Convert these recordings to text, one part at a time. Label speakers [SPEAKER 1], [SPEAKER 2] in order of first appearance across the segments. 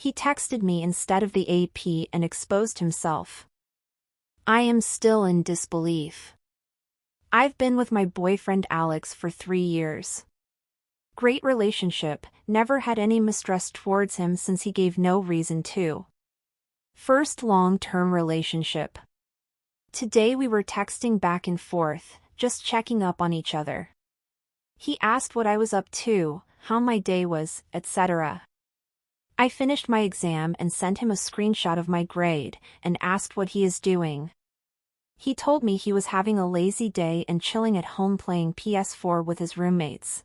[SPEAKER 1] He texted me instead of the AP and exposed himself. I am still in disbelief. I've been with my boyfriend Alex for 3 years. Great relationship, never had any mistrust towards him since he gave no reason to. First long-term relationship. Today we were texting back and forth, just checking up on each other. He asked what I was up to, how my day was, etc. I finished my exam and sent him a screenshot of my grade, and asked what he is doing. He told me he was having a lazy day and chilling at home playing PS4 with his roommates.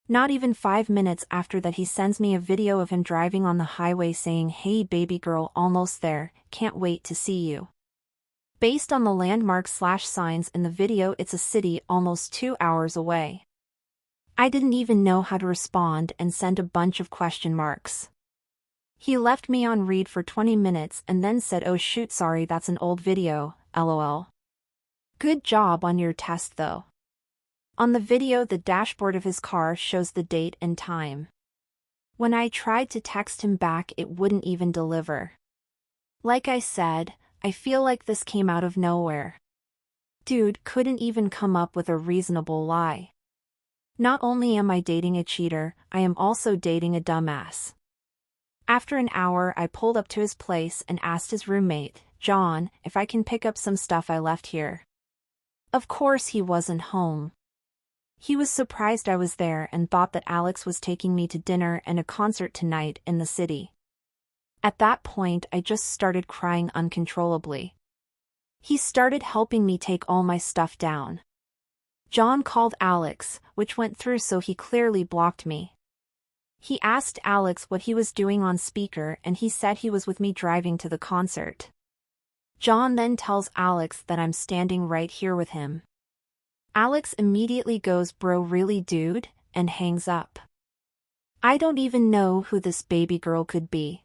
[SPEAKER 1] Not even 5 minutes after that he sends me a video of him driving on the highway saying, "Hey baby girl, almost there, can't wait to see you." Based on the landmarks/signs in the video, it's a city almost 2 hours away. I didn't even know how to respond and sent a bunch of question marks. He left me on read for 20 minutes and then said, "Oh shoot, sorry, that's an old video, lol. Good job on your test though." On the video, the dashboard of his car shows the date and time. When I tried to text him back, it wouldn't even deliver. Like I said, I feel like this came out of nowhere. Dude couldn't even come up with a reasonable lie. Not only am I dating a cheater, I am also dating a dumbass. After an hour, I pulled up to his place and asked his roommate, John, if I can pick up some stuff I left here. Of course he wasn't home. He was surprised I was there and thought that Alex was taking me to dinner and a concert tonight in the city. At that point, I just started crying uncontrollably. He started helping me take all my stuff down. John called Alex, which went through, so he clearly blocked me. He asked Alex what he was doing on speaker and he said he was with me driving to the concert. John then tells Alex that I'm standing right here with him. Alex immediately goes, "Bro, really dude?" and hangs up. I don't even know who this baby girl could be.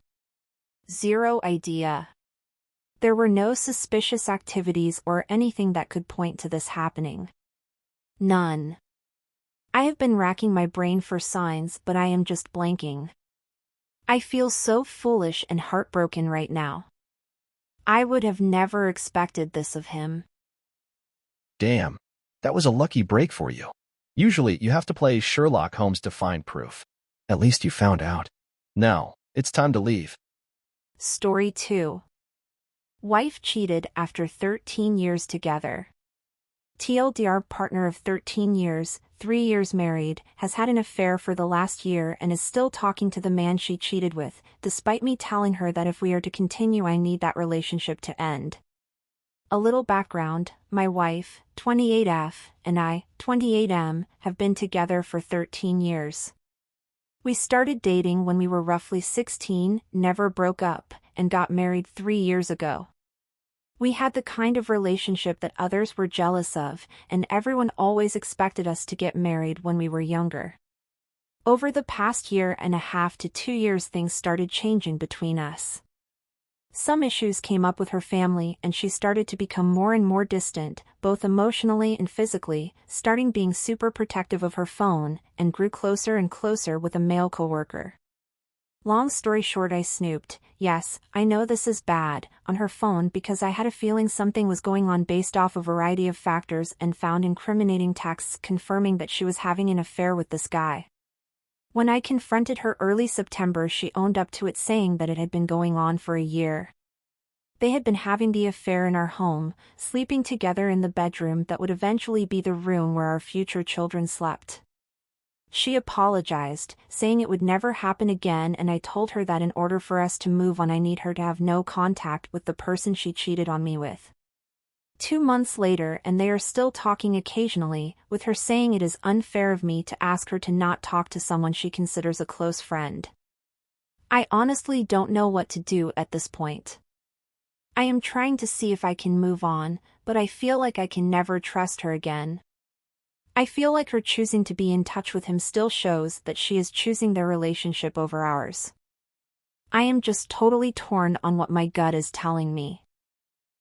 [SPEAKER 1] Zero idea. There were no suspicious activities or anything that could point to this happening. None. I have been racking my brain for signs, but I am just blanking. I feel so foolish and heartbroken right now. I would have never expected this of him.
[SPEAKER 2] Damn. That was a lucky break for you. Usually, you have to play Sherlock Holmes to find proof. At least you found out. Now, it's time to leave.
[SPEAKER 1] Story 2. Wife cheated after 13 years together. TLDR, partner of 13 years, 3 years married, has had an affair for the last year and is still talking to the man she cheated with, despite me telling her that if we are to continue, I need that relationship to end. A little background: my wife, 28F, and I, 28M, have been together for 13 years. We started dating when we were roughly 16, never broke up, and got married 3 years ago. We had the kind of relationship that others were jealous of, and everyone always expected us to get married when we were younger. Over the past 1.5 to 2 years, things started changing between us. Some issues came up with her family and she started to become more and more distant, both emotionally and physically, starting being super protective of her phone, and grew closer and closer with a male coworker. Long story short, I snooped, yes, I know this is bad, on her phone because I had a feeling something was going on based off a variety of factors, and found incriminating texts confirming that she was having an affair with this guy. When I confronted her early September, she owned up to it, saying that it had been going on for a year. They had been having the affair in our home, sleeping together in the bedroom that would eventually be the room where our future children slept. She apologized, saying it would never happen again, and I told her that in order for us to move on, I need her to have no contact with the person she cheated on me with. 2 months later, and they are still talking occasionally, with her saying it is unfair of me to ask her to not talk to someone she considers a close friend. I honestly don't know what to do at this point. I am trying to see if I can move on, but I feel like I can never trust her again. I feel like her choosing to be in touch with him still shows that she is choosing their relationship over ours. I am just totally torn on what my gut is telling me.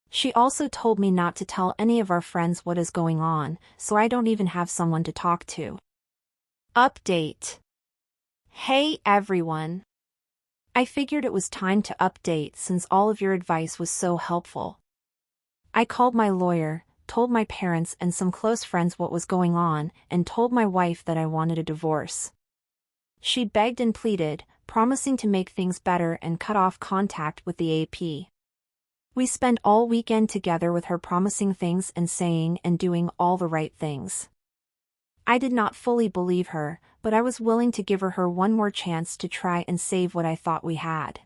[SPEAKER 1] She also told me not to tell any of our friends what is going on, so I don't even have someone to talk to. Update. Hey everyone. I figured it was time to update since all of your advice was so helpful. I called my lawyer, told my parents and some close friends what was going on, and told my wife that I wanted a divorce. She begged and pleaded, promising to make things better and cut off contact with the AP. We spent all weekend together with her promising things and saying and doing all the right things. I did not fully believe her, but I was willing to give her one more chance to try and save what I thought we had.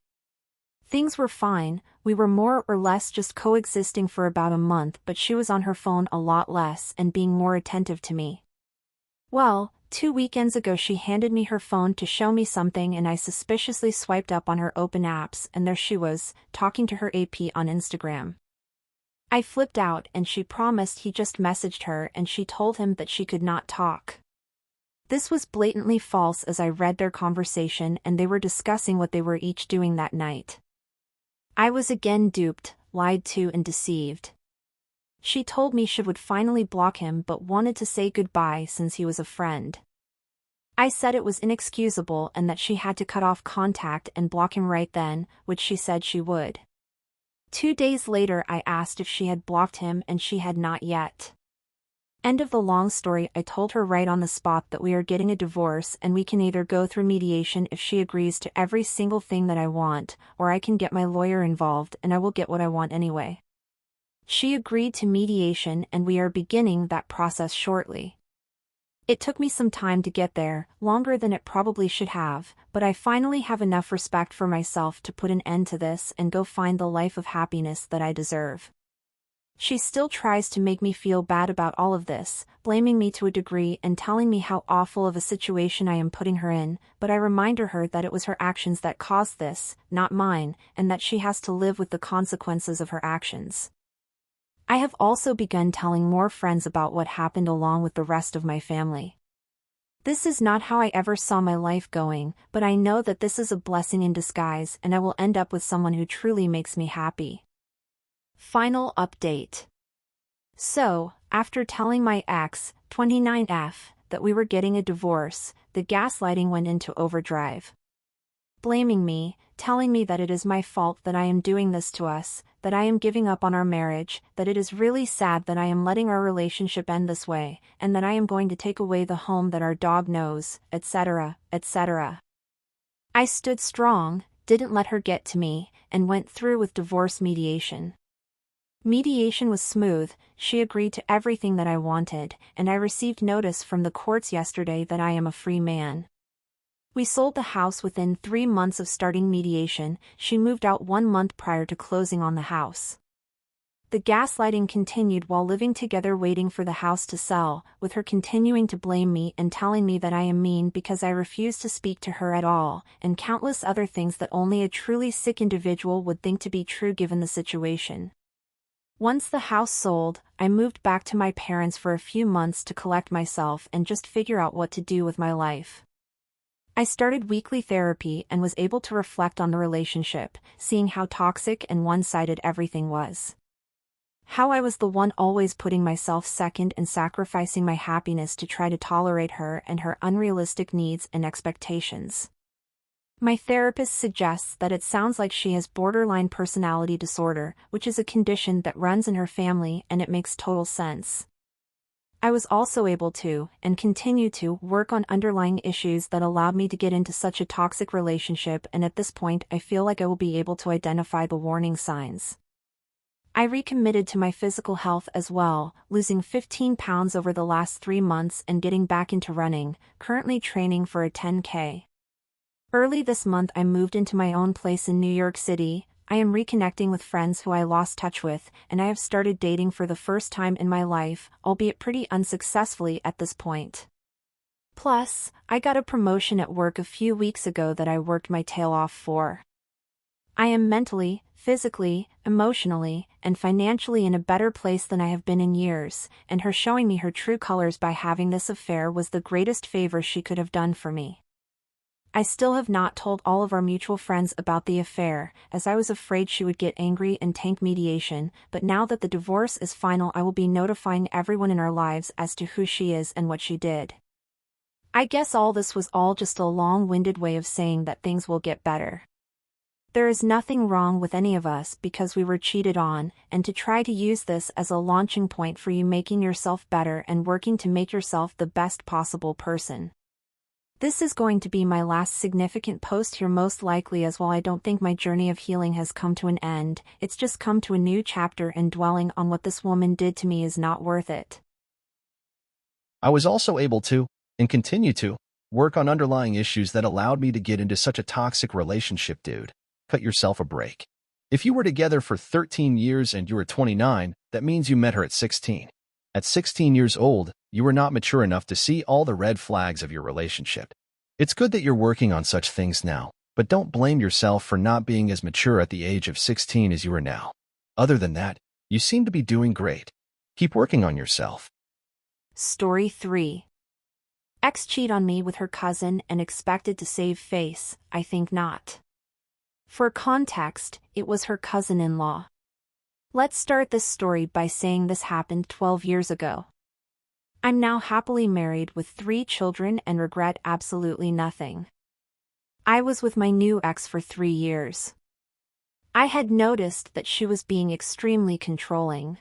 [SPEAKER 1] Things were fine, we were more or less just coexisting for about a month, but she was on her phone a lot less and being more attentive to me. Well, 2 weekends ago she handed me her phone to show me something and I suspiciously swiped up on her open apps and there she was, talking to her AP on Instagram. I flipped out and she promised he just messaged her and she told him that she could not talk. This was blatantly false as I read their conversation and they were discussing what they were each doing that night. I was again duped, lied to and deceived. She told me she would finally block him but wanted to say goodbye since he was a friend. I said it was inexcusable and that she had to cut off contact and block him right then, which she said she would. 2 days later I asked if she had blocked him and she had not yet. End of the long story. I told her right on the spot that we are getting a divorce and we can either go through mediation if she agrees to every single thing that I want, or I can get my lawyer involved and I will get what I want anyway. She agreed to mediation and we are beginning that process shortly. It took me some time to get there, longer than it probably should have, but I finally have enough respect for myself to put an end to this and go find the life of happiness that I deserve. She still tries to make me feel bad about all of this, blaming me to a degree and telling me how awful of a situation I am putting her in, but I remind her that it was her actions that caused this, not mine, and that she has to live with the consequences of her actions. I have also begun telling more friends about what happened along with the rest of my family. This is not how I ever saw my life going, but I know that this is a blessing in disguise and I will end up with someone who truly makes me happy. Final update. So, after telling my ex, 29F, that we were getting a divorce, the gaslighting went into overdrive. Blaming me, telling me that it is my fault that I am doing this to us, that I am giving up on our marriage, that it is really sad that I am letting our relationship end this way, and that I am going to take away the home that our dog knows, etc., etc. I stood strong, didn't let her get to me, and went through with divorce mediation. Mediation was smooth, she agreed to everything that I wanted, and I received notice from the courts yesterday that I am a free man. We sold the house within 3 months of starting mediation. She moved out 1 month prior to closing on the house. The gaslighting continued while living together waiting for the house to sell, with her continuing to blame me and telling me that I am mean because I refuse to speak to her at all, and countless other things that only a truly sick individual would think to be true given the situation. Once the house sold, I moved back to my parents for a few months to collect myself and just figure out what to do with my life. I started weekly therapy and was able to reflect on the relationship, seeing how toxic and one-sided everything was. How I was the one always putting myself second and sacrificing my happiness to try to tolerate her and her unrealistic needs and expectations. My therapist suggests that it sounds like she has borderline personality disorder, which is a condition that runs in her family, and it makes total sense. I was also able to, and continue to, work on underlying issues that allowed me to get into such a toxic relationship, and at this point I feel like I will be able to identify the warning signs. I recommitted to my physical health as well, losing 15 pounds over the last 3 months and getting back into running, currently training for a 10K. Early this month I moved into my own place in New York City. I am reconnecting with friends who I lost touch with, and I have started dating for the first time in my life, albeit pretty unsuccessfully at this point. Plus, I got a promotion at work a few weeks ago that I worked my tail off for. I am mentally, physically, emotionally, and financially in a better place than I have been in years, and her showing me her true colors by having this affair was the greatest favor she could have done for me. I still have not told all of our mutual friends about the affair, as I was afraid she would get angry and tank mediation, but now that the divorce is final I will be notifying everyone in our lives as to who she is and what she did. I guess all this was all just a long-winded way of saying that things will get better. There is nothing wrong with any of us because we were cheated on, and to try to use this as a launching point for you making yourself better and working to make yourself the best possible person. This is going to be my last significant post here, most likely, as while I don't think my journey of healing has come to an end, it's just come to a new chapter, and dwelling on what this woman did to me is not worth it.
[SPEAKER 2] I was also able to, and continue to, work on underlying issues that allowed me to get into such a toxic relationship, dude. Cut yourself a break. If you were together for 13 years and you were 29, that means you met her at 16. At 16 years old, you were not mature enough to see all the red flags of your relationship. It's good that you're working on such things now, but don't blame yourself for not being as mature at the age of 16 as you are now. Other than that, you seem to be doing great. Keep working on yourself.
[SPEAKER 1] Story 3. Ex cheat on me with her cousin and expected to save face. I think not. For context, it was her cousin-in-law. Let's start this story by saying this happened 12 years ago. I'm now happily married with 3 children and regret absolutely nothing. I was with my new ex for 3 years. I had noticed that she was being extremely controlling.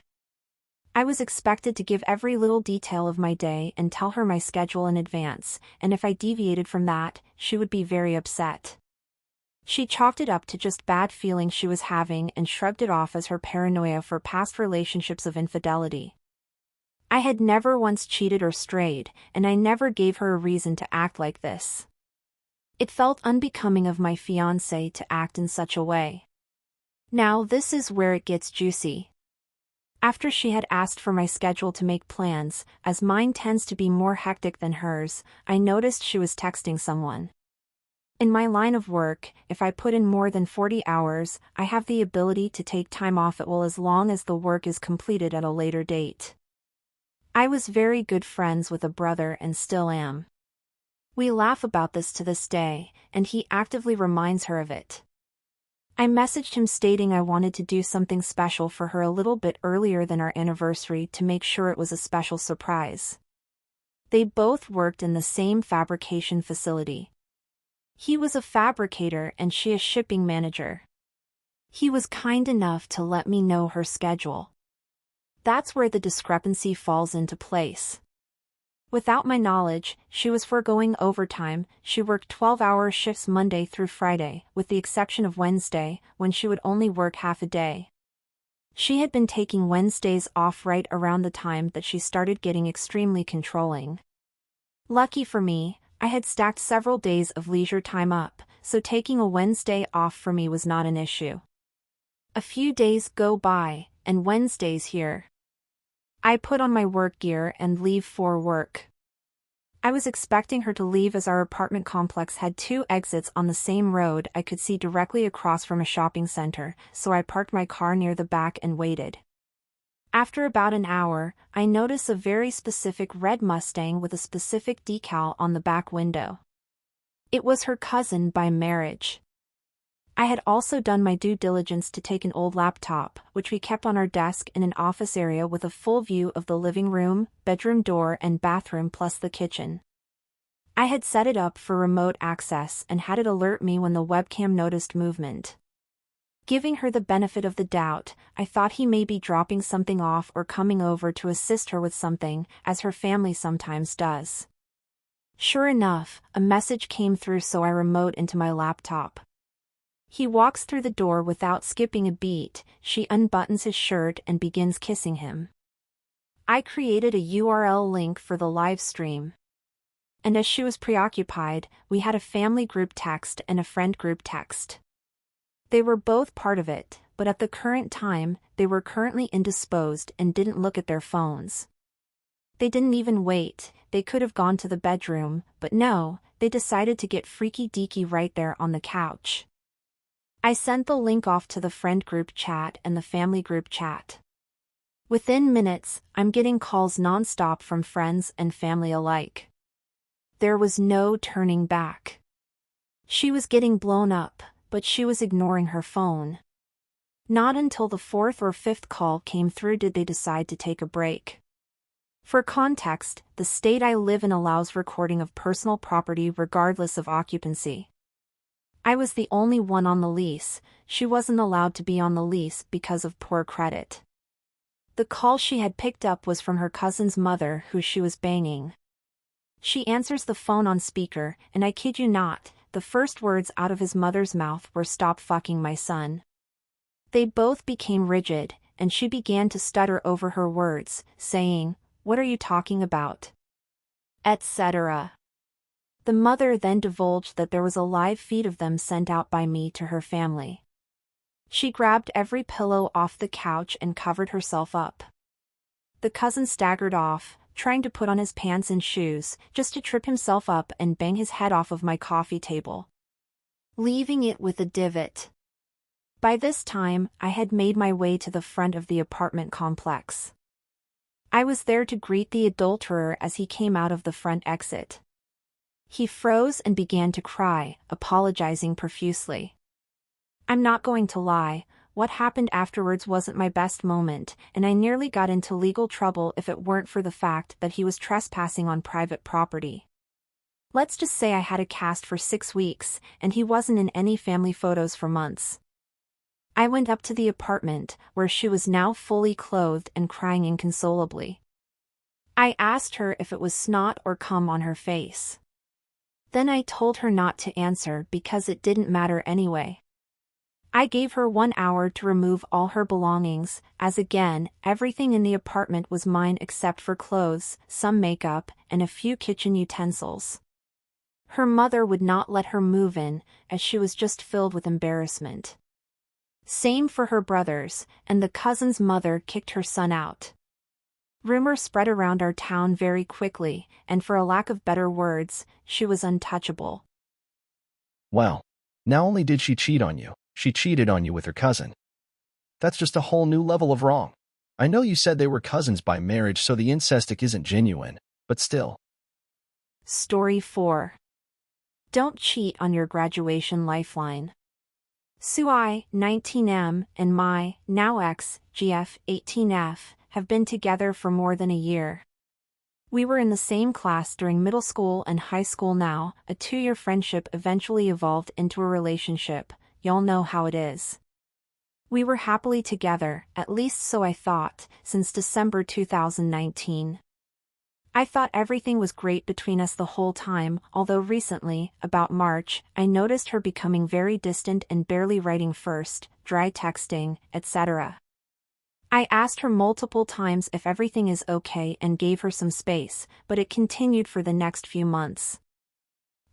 [SPEAKER 1] I was expected to give every little detail of my day and tell her my schedule in advance, and if I deviated from that, she would be very upset. She chalked it up to just bad feelings she was having and shrugged it off as her paranoia for past relationships of infidelity. I had never once cheated or strayed, and I never gave her a reason to act like this. It felt unbecoming of my fiancé to act in such a way. Now this is where it gets juicy. After she had asked for my schedule to make plans, as mine tends to be more hectic than hers, I noticed she was texting someone. In my line of work, if I put in more than 40 hours, I have the ability to take time off at will as long as the work is completed at a later date. I was very good friends with a brother and still am. We laugh about this to this day, and he actively reminds her of it. I messaged him stating I wanted to do something special for her a little bit earlier than our anniversary to make sure it was a special surprise. They both worked in the same fabrication facility. He was a fabricator and she a shipping manager. He was kind enough to let me know her schedule. That's where the discrepancy falls into place. Without my knowledge, she was foregoing overtime. She worked 12-hour shifts Monday through Friday, with the exception of Wednesday, when she would only work half a day. She had been taking Wednesdays off right around the time that she started getting extremely controlling. Lucky for me, I had stacked several days of leisure time up, so taking a Wednesday off for me was not an issue. A few days go by, and Wednesday's here. I put on my work gear and leave for work. I was expecting her to leave as our apartment complex had 2 exits on the same road I could see directly across from a shopping center, so I parked my car near the back and waited. After about an hour, I noticed a very specific red Mustang with a specific decal on the back window. It was her cousin by marriage. I had also done my due diligence to take an old laptop, which we kept on our desk in an office area with a full view of the living room, bedroom door and bathroom plus the kitchen. I had set it up for remote access and had it alert me when the webcam noticed movement. Giving her the benefit of the doubt, I thought he may be dropping something off or coming over to assist her with something, as her family sometimes does. Sure enough, a message came through, so I remote into my laptop. He walks through the door without skipping a beat. She unbuttons his shirt and begins kissing him. I created a URL link for the live stream. And as she was preoccupied, we had a family group text and a friend group text. They were both part of it, but at the current time, they were currently indisposed and didn't look at their phones. They didn't even wait. They could have gone to the bedroom, but no, they decided to get freaky deaky right there on the couch. I sent the link off to the friend group chat and the family group chat. Within minutes, I'm getting calls non-stop from friends and family alike. There was no turning back. She was getting blown up, but she was ignoring her phone. Not until the 4th or 5th call came through did they decide to take a break. For context, the state I live in allows recording of personal property regardless of occupancy. I was the only one on the lease. She wasn't allowed to be on the lease because of poor credit. The call she had picked up was from her cousin's mother, who she was banging. She answers the phone on speaker, and I kid you not, the first words out of his mother's mouth were "Stop fucking my son." They both became rigid, and she began to stutter over her words, saying, "What are you talking about?" etc. The mother then divulged that there was a live feed of them sent out by me to her family. She grabbed every pillow off the couch and covered herself up. The cousin staggered off, trying to put on his pants and shoes, just to trip himself up and bang his head off of my coffee table, leaving it with a divot. By this time, I had made my way to the front of the apartment complex. I was there to greet the adulterer as he came out of the front exit. He froze and began to cry, apologizing profusely. I'm not going to lie, what happened afterwards wasn't my best moment, and I nearly got into legal trouble if it weren't for the fact that he was trespassing on private property. Let's just say I had a cast for 6 weeks, and he wasn't in any family photos for months. I went up to the apartment, where she was now fully clothed and crying inconsolably. I asked her if it was snot or cum on her face. Then I told her not to answer because it didn't matter anyway. I gave her 1 hour to remove all her belongings, as again, everything in the apartment was mine except for clothes, some makeup, and a few kitchen utensils. Her mother would not let her move in, as she was just filled with embarrassment. Same for her brothers, and the cousin's mother kicked her son out. Rumor spread around our town very quickly, and for a lack of better words, she was untouchable.
[SPEAKER 2] Wow. Not only did she cheat on you, she cheated on you with her cousin. That's just a whole new level of wrong. I know you said they were cousins by marriage, so the incestic isn't genuine, but still.
[SPEAKER 1] Story 4. Don't cheat on your graduation lifeline. Sui, 19M, and my, now ex, GF, 18F, have been together for more than a year. We were in the same class during middle school and high school now. A 2-year friendship eventually evolved into a relationship. Y'all know how it is. We were happily together, at least so I thought, since December 2019. I thought everything was great between us the whole time, although recently, about March, I noticed her becoming very distant and barely writing first, dry texting, etc. I asked her multiple times if everything is okay and gave her some space, but it continued for the next few months.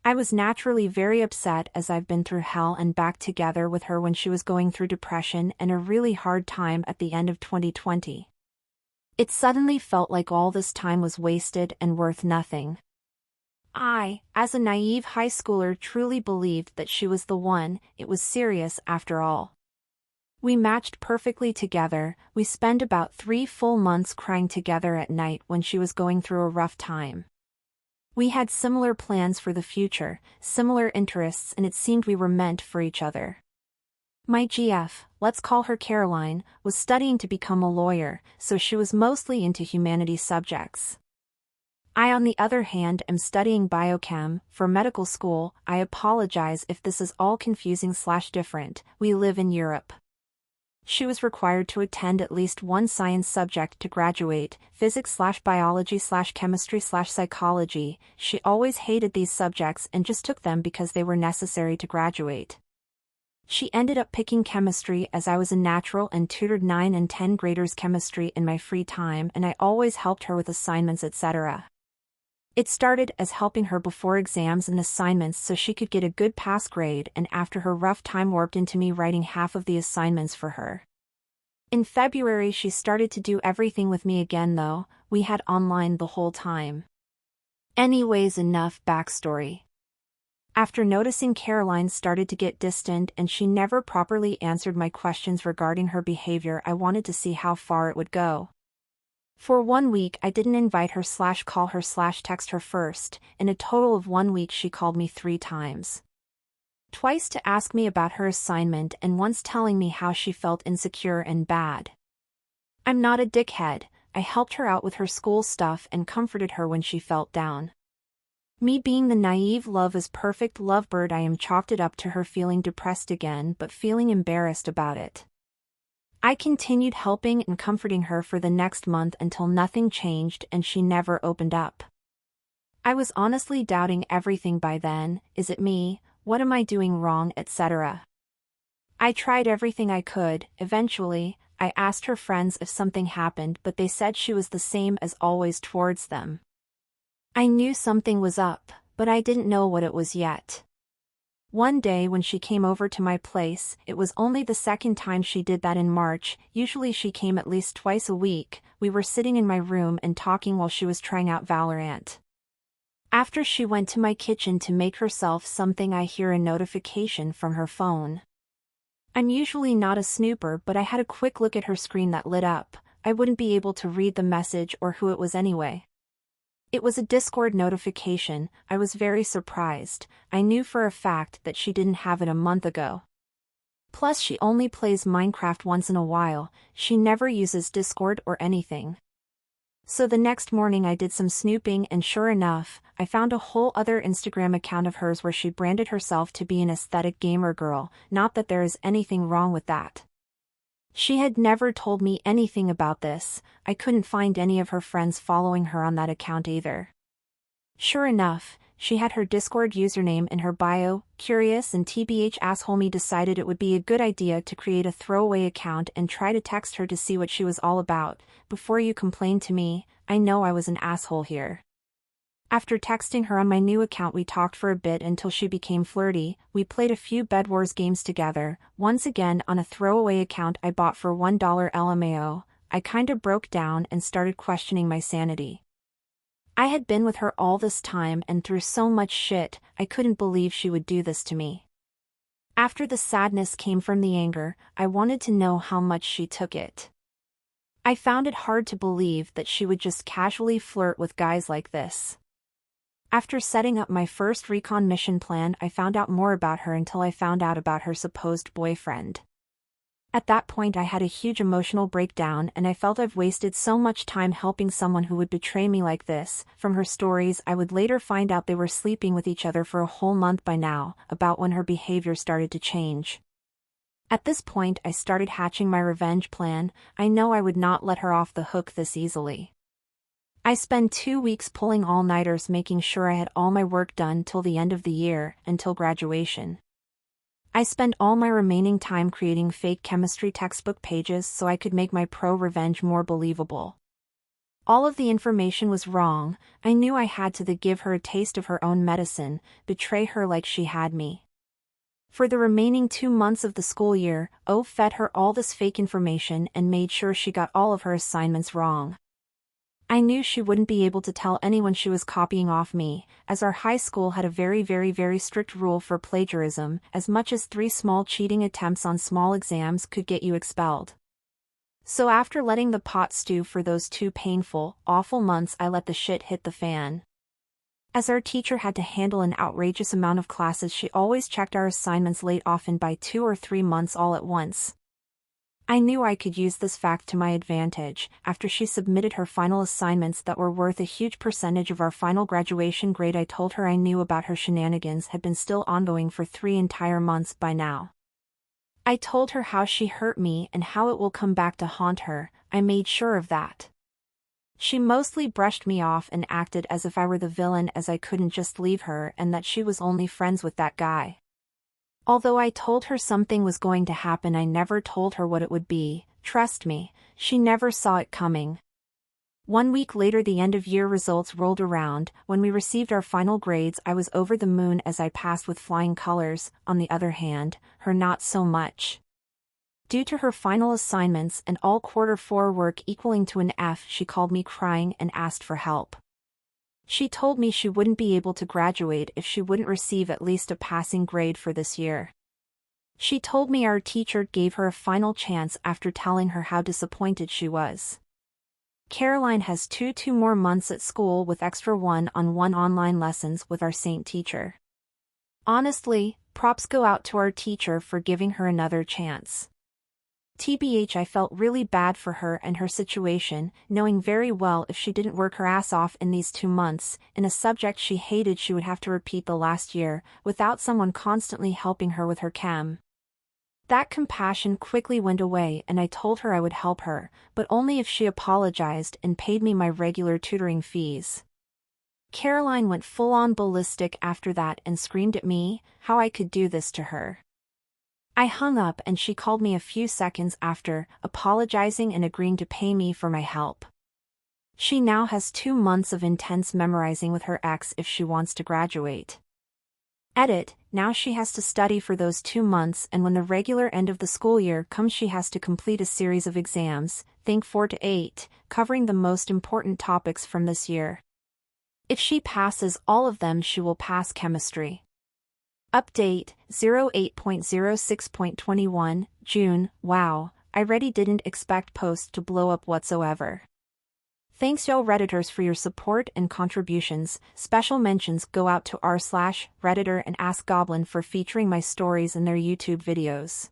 [SPEAKER 1] I was naturally very upset, as I've been through hell and back together with her when she was going through depression and a really hard time at the end of 2020. It suddenly felt like all this time was wasted and worth nothing. I, as a naive high schooler, truly believed that she was the one. It was serious after all. We matched perfectly together. We spent about 3 full months crying together at night when she was going through a rough time. We had similar plans for the future, similar interests, and it seemed we were meant for each other. My GF, let's call her Caroline, was studying to become a lawyer, so she was mostly into humanities subjects. I, on the other hand, am studying biochem. For medical school. I apologize if this is all confusing/different, we live in Europe. She was required to attend at least one science subject to graduate, physics/biology/chemistry/psychology. She always hated these subjects and just took them because they were necessary to graduate. She ended up picking chemistry, as I was a natural and tutored 9 and 10 graders chemistry in my free time, and I always helped her with assignments, etc. It started as helping her before exams and assignments so she could get a good pass grade, and after her rough time warped into me writing half of the assignments for her. In February she started to do everything with me again, though. We had online the whole time. Anyways, enough backstory. After noticing Caroline started to get distant and she never properly answered my questions regarding her behavior, I wanted to see how far it would go. For 1 week I didn't invite her/call her/text her first. In a total of 1 week she called me 3 times. Twice to ask me about her assignment and once telling me how she felt insecure and bad. I'm not a dickhead. I helped her out with her school stuff and comforted her when she felt down. Me being the naive love is perfect lovebird, I am chalked it up to her feeling depressed again but feeling embarrassed about it. I continued helping and comforting her for the next month until nothing changed and she never opened up. I was honestly doubting everything by then. Is it me? What am I doing wrong, etc. I tried everything I could. Eventually, I asked her friends if something happened, but they said she was the same as always towards them. I knew something was up, but I didn't know what it was yet. One day when she came over to my place, it was only the second time she did that in March. Usually she came at least twice a week. We were sitting in my room and talking while she was trying out Valorant. After she went to my kitchen to make herself something, I hear a notification from her phone. I'm usually not a snooper, but I had a quick look at her screen that lit up. I wouldn't be able to read the message or who it was anyway. It was a Discord notification. I was very surprised. I knew for a fact that she didn't have it a month ago. Plus she only plays Minecraft once in a while. She never uses Discord or anything. So the next morning I did some snooping and sure enough, I found a whole other Instagram account of hers where she branded herself to be an aesthetic gamer girl. Not that there is anything wrong with that. She had never told me anything about this. I couldn't find any of her friends following her on that account either. Sure enough, she had her Discord username in her bio. Curious and TBH asshole me decided it would be a good idea to create a throwaway account and try to text her to see what she was all about. Before you complain to me, I know I was an asshole here. After texting her on my new account, we talked for a bit until she became flirty. We played a few Bed Wars games together, once again on a throwaway account I bought for $1 LMAO. I kinda broke down and started questioning my sanity. I had been with her all this time and through so much shit, I couldn't believe she would do this to me. After the sadness came from the anger, I wanted to know how much she took it. I found it hard to believe that she would just casually flirt with guys like this. After setting up my first recon mission plan, I found out more about her until I found out about her supposed boyfriend. At that point I had a huge emotional breakdown and I felt I've wasted so much time helping someone who would betray me like this. From her stories I would later find out they were sleeping with each other for a whole month by now, about when her behavior started to change. At this point I started hatching my revenge plan. I know I would not let her off the hook this easily. I spent 2 weeks pulling all-nighters making sure I had all my work done till the end of the year, until graduation. I spent all my remaining time creating fake chemistry textbook pages so I could make my pro-revenge more believable. All of the information was wrong. I knew I had to give her a taste of her own medicine, betray her like she had me. For the remaining 2 months of the school year, I fed her all this fake information and made sure she got all of her assignments wrong. I knew she wouldn't be able to tell anyone she was copying off me, as our high school had a very strict rule for plagiarism. As much as 3 small cheating attempts on small exams could get you expelled. So after letting the pot stew for those 2 painful, awful months, I let the shit hit the fan. As our teacher had to handle an outrageous amount of classes, she always checked our assignments late, often by 2 or 3 months all at once. I knew I could use this fact to my advantage. After she submitted her final assignments that were worth a huge percentage of our final graduation grade, I told her I knew about her shenanigans had been still ongoing for 3 entire months by now. I told her how she hurt me and how it will come back to haunt her. I made sure of that. She mostly brushed me off and acted as if I were the villain, as I couldn't just leave her and that she was only friends with that guy. Although I told her something was going to happen, I never told her what it would be. Trust me, she never saw it coming. 1 week later, the end-of-year results rolled around. When we received our final grades, I was over the moon as I passed with flying colors. On the other hand, her not so much. Due to her final assignments and all quarter 4 work equaling to an F, she called me crying and asked for help. She told me she wouldn't be able to graduate if she wouldn't receive at least a passing grade for this year. She told me our teacher gave her a final chance after telling her how disappointed she was. Caroline has 2 more months at school with extra 1-on-1 online lessons with our saint teacher. Honestly, props go out to our teacher for giving her another chance. TBH, I felt really bad for her and her situation, knowing very well if she didn't work her ass off in these 2 months, in a subject she hated, she would have to repeat the last year, without someone constantly helping her with her chem. That compassion quickly went away and I told her I would help her, but only if she apologized and paid me my regular tutoring fees. Caroline went full-on ballistic after that and screamed at me how I could do this to her. I hung up and she called me a few seconds after, apologizing and agreeing to pay me for my help. She now has 2 months of intense memorizing with her ex if she wants to graduate. Edit, now she has to study for those 2 months, and when the regular end of the school year comes she has to complete a series of exams, think 4 to 8, covering the most important topics from this year. If she passes all of them she will pass chemistry. Update, 08.06.21, June, wow, I really didn't expect post to blow up whatsoever. Thanks y'all Redditors for your support and contributions. Special mentions go out to r/Redditor and Ask Goblin for featuring my stories in their YouTube videos.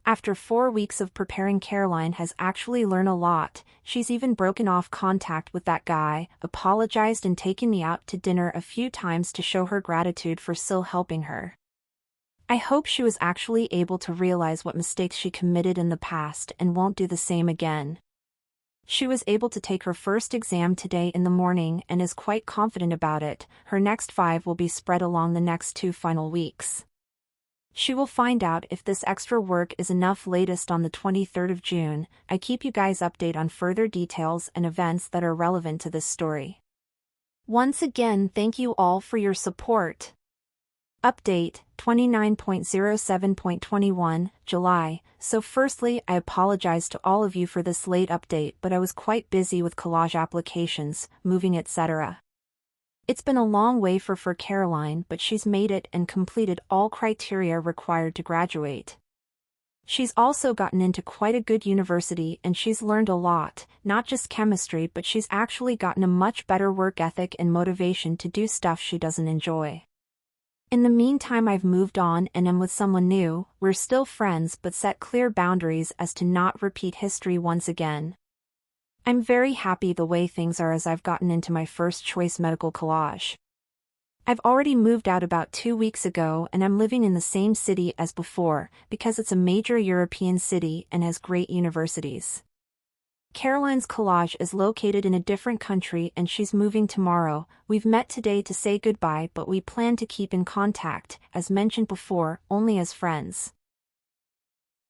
[SPEAKER 1] After 4 weeks of preparing, Caroline has actually learned a lot. She's even broken off contact with that guy, apologized and taken me out to dinner a few times to show her gratitude for still helping her. I hope she was actually able to realize what mistakes she committed in the past and won't do the same again. She was able to take her first exam today in the morning and is quite confident about it. Her next 5 will be spread along the next 2 final weeks. She will find out if this extra work is enough latest on the 23rd of June. I keep you guys updated on further details and events that are relevant to this story. Once again, thank you all for your support. Update, 29.07.21, July. So firstly, I apologize to all of you for this late update, but I was quite busy with collage applications, moving etc. It's been a long way for Caroline, but she's made it and completed all criteria required to graduate. She's also gotten into quite a good university and she's learned a lot, not just chemistry, but she's actually gotten a much better work ethic and motivation to do stuff she doesn't enjoy. In the meantime, I've moved on and am with someone new. We're still friends but set clear boundaries as to not repeat history once again. I'm very happy the way things are as I've gotten into my first choice medical collage. I've already moved out about 2 weeks ago and I'm living in the same city as before because it's a major European city and has great universities. Caroline's collage is located in a different country and she's moving tomorrow. We've met today to say goodbye, but we plan to keep in contact, as mentioned before, only as friends.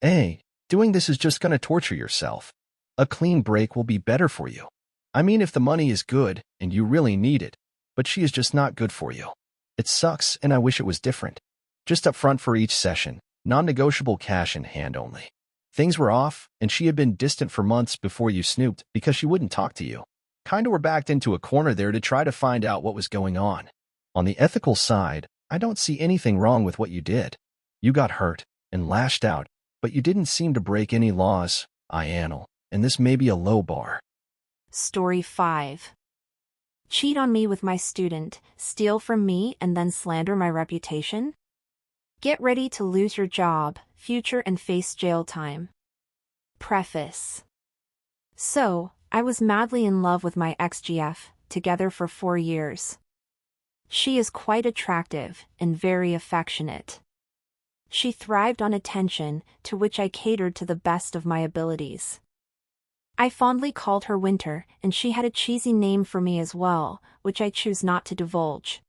[SPEAKER 2] Hey, doing this is just gonna torture yourself. A clean break will be better for you. I mean, if the money is good and you really need it, but she is just not good for you. It sucks and I wish it was different. Just up front for each session, non-negotiable cash in hand only. Things were off and she had been distant for months before you snooped because she wouldn't talk to you. Kinda were backed into a corner there to try to find out what was going on. On the ethical side, I don't see anything wrong with what you did. You got hurt and lashed out, but you didn't seem to break any laws, and this may be a low bar.
[SPEAKER 1] Story 5. Cheat on me with my student, steal from me and then slander my reputation? Get ready to lose your job, future and face jail time. Preface. So, I was madly in love with my ex-GF, together for 4 years. She is quite attractive and very affectionate. She thrived on attention, to which I catered to the best of my abilities. I fondly called her Winter, and she had a cheesy name for me as well, which I choose not to divulge.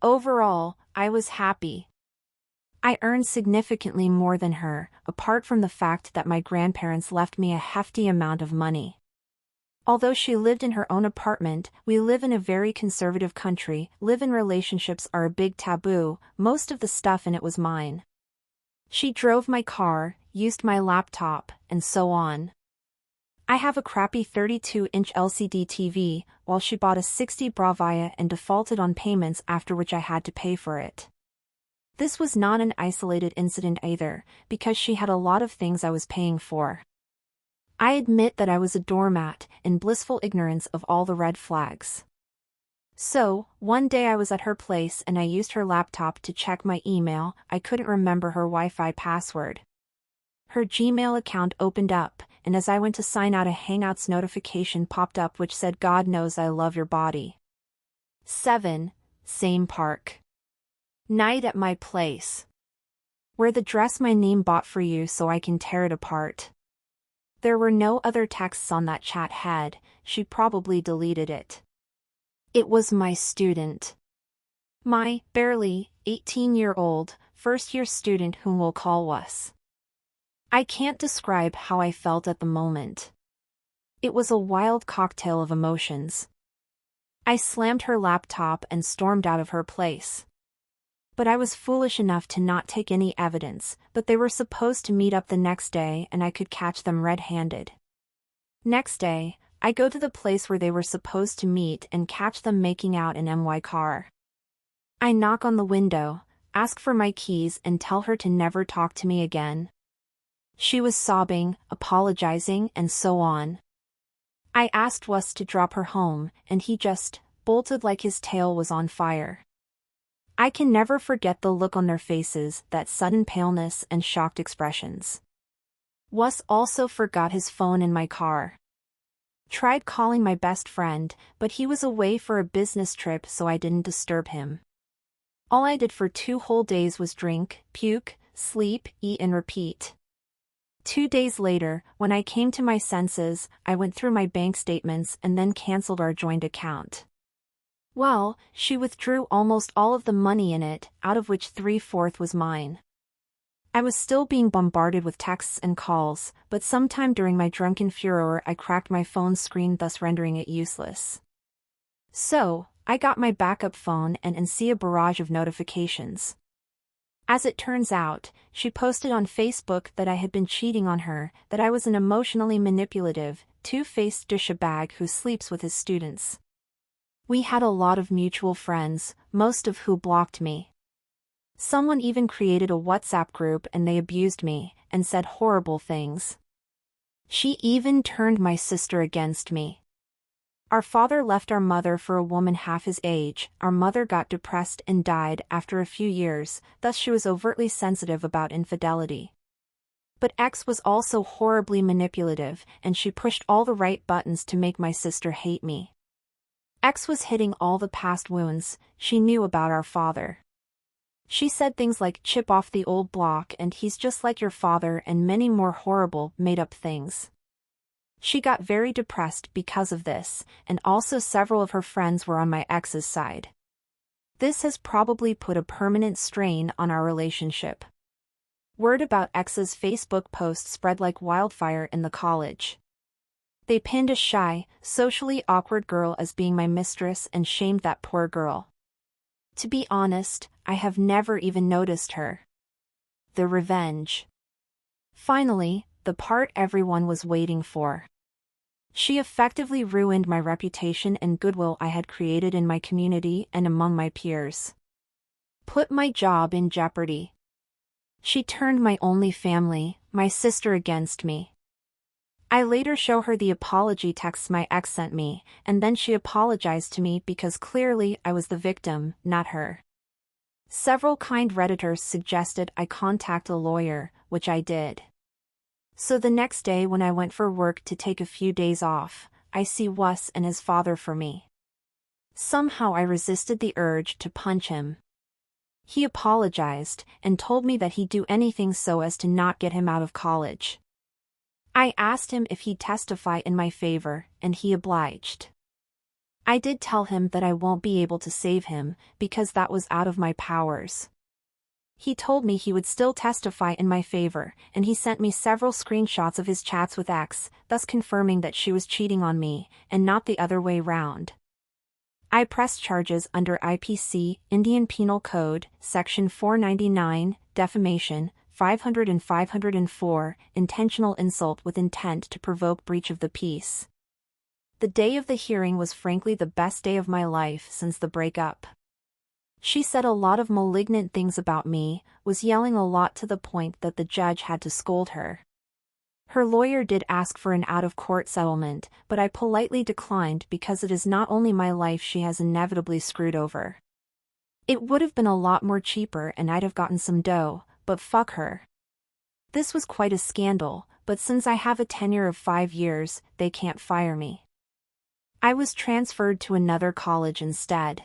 [SPEAKER 1] Overall, I was happy. I earned significantly more than her, apart from the fact that my grandparents left me a hefty amount of money. Although she lived in her own apartment, we live in a very conservative country, live-in relationships are a big taboo, most of the stuff in it was mine. She drove my car, used my laptop, and so on. I have a crappy 32-inch LCD TV, while she bought a 60 Bravia and defaulted on payments, after which I had to pay for it. This was not an isolated incident either, because she had a lot of things I was paying for. I admit that I was a doormat, in blissful ignorance of all the red flags. So, one day I was at her place and I used her laptop to check my email. I couldn't remember her Wi-Fi password. Her Gmail account opened up, and as I went to sign out, a Hangouts notification popped up which said, "God knows I love your body." 7. Same park. Night at my place. Wear the dress my name bought for you so I can tear it apart. There were no other texts on that chat head, she probably deleted it. It was my student. My, barely, 18-year-old, first-year student whom we'll call Was. I can't describe how I felt at the moment. It was a wild cocktail of emotions. I slammed her laptop and stormed out of her place. But I was foolish enough to not take any evidence, but they were supposed to meet up the next day and I could catch them red-handed. Next day, I go to the place where they were supposed to meet and catch them making out in my car. I knock on the window, ask for my keys and tell her to never talk to me again. She was sobbing, apologizing and so on. I asked Was to drop her home, and he just bolted like his tail was on fire. I can never forget the look on their faces, that sudden paleness and shocked expressions. Was also forgot his phone in my car. Tried calling my best friend, but he was away for a business trip so I didn't disturb him. All I did for 2 whole days was drink, puke, sleep, eat and repeat. 2 days later, when I came to my senses, I went through my bank statements and then canceled our joint account. Well, she withdrew almost all of the money in it, out of which 3/4 was mine. I was still being bombarded with texts and calls, but sometime during my drunken furor I cracked my phone's screen, thus rendering it useless. So, I got my backup phone and see a barrage of notifications. As it turns out, she posted on Facebook that I had been cheating on her, that I was an emotionally manipulative, two-faced douchebag who sleeps with his students. We had a lot of mutual friends, most of who blocked me. Someone even created a WhatsApp group and they abused me, and said horrible things. She even turned my sister against me. Our father left our mother for a woman half his age, our mother got depressed and died after a few years, thus she was overtly sensitive about infidelity. But X was also horribly manipulative, and she pushed all the right buttons to make my sister hate me. X was hitting all the past wounds she knew about our father. She said things like "chip off the old block" and "he's just like your father" and many more horrible, made-up things. She got very depressed because of this, and also several of her friends were on my ex's side. This has probably put a permanent strain on our relationship. Word about X's Facebook post spread like wildfire in the college. They pinned a shy, socially awkward girl as being my mistress and shamed that poor girl. To be honest, I have never even noticed her. The revenge. Finally, the part everyone was waiting for. She effectively ruined my reputation and goodwill I had created in my community and among my peers. Put my job in jeopardy. She turned my only family, my sister, against me. I later show her the apology texts my ex sent me, and then she apologized to me because clearly I was the victim, not her. Several kind Redditors suggested I contact a lawyer, which I did. So the next day when I went for work to take a few days off, I see Was and his father for me. Somehow I resisted the urge to punch him. He apologized and told me that he'd do anything so as to not get him out of college. I asked him if he'd testify in my favor, and he obliged. I did tell him that I won't be able to save him, because that was out of my powers. He told me he would still testify in my favor, and he sent me several screenshots of his chats with X, thus confirming that she was cheating on me, and not the other way round. I pressed charges under IPC, Indian Penal Code, Section 499, defamation, 500 and 504, intentional insult with intent to provoke breach of the peace. The day of the hearing was frankly the best day of my life since the breakup. She said a lot of malignant things about me, was yelling a lot to the point that the judge had to scold her. Her lawyer did ask for an out-of-court settlement, but I politely declined because it is not only my life she has inevitably screwed over. It would have been a lot more cheaper and I'd have gotten some dough, but fuck her. This was quite a scandal, but since I have a tenure of 5 years, they can't fire me. I was transferred to another college instead.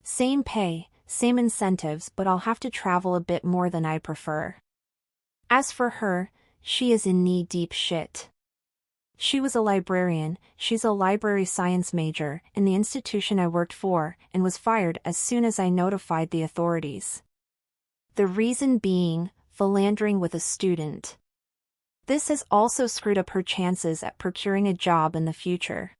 [SPEAKER 1] Same pay, same incentives, but I'll have to travel a bit more than I prefer. As for her, she is in knee-deep shit. She was a librarian, she's a library science major in the institution I worked for, and was fired as soon as I notified the authorities. The reason being, philandering with a student. This has also screwed up her chances at procuring a job in the future.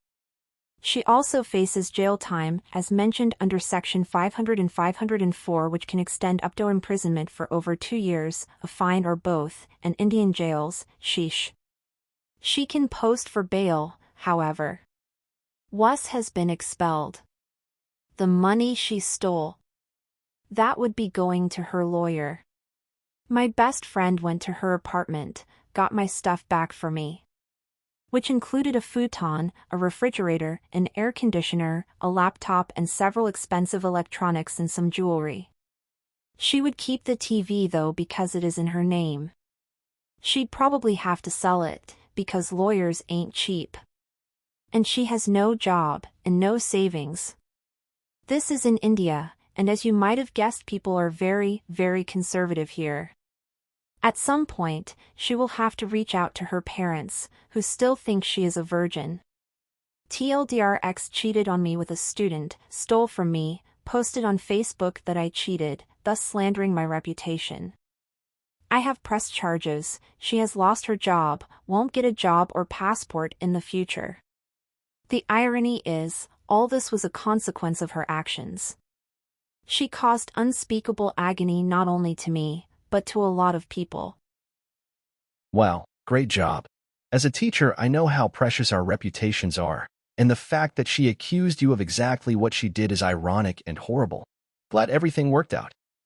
[SPEAKER 1] She also faces jail time, as mentioned under Section 500 and 504, which can extend up to imprisonment for over 2 years, a fine or both, and Indian jails, sheesh. She can post for bail, however. Was has been expelled. The money she stole. That would be going to her lawyer. My best friend went to her apartment, got my stuff back for me, which included a futon, a refrigerator, an air conditioner, a laptop and several expensive electronics and some jewelry. She would keep the TV though because it is in her name. She'd probably have to sell it, because lawyers ain't cheap. And she has no job, and no savings. This is in India, and as you might have guessed, people are very, very conservative here. At some point, she will have to reach out to her parents, who still think she is a virgin. TLDR cheated on me with a student, stole from me, posted on Facebook that I cheated, thus slandering my reputation. I have pressed charges, she has lost her job, won't get a job or passport in the future. The irony is, all this was a consequence of her actions. She caused unspeakable agony not only to me, but to a lot of people.
[SPEAKER 2] Wow, great job. As a teacher, I know how precious our reputations are, and the fact that she accused you of exactly what she did is ironic and horrible. Glad everything worked out.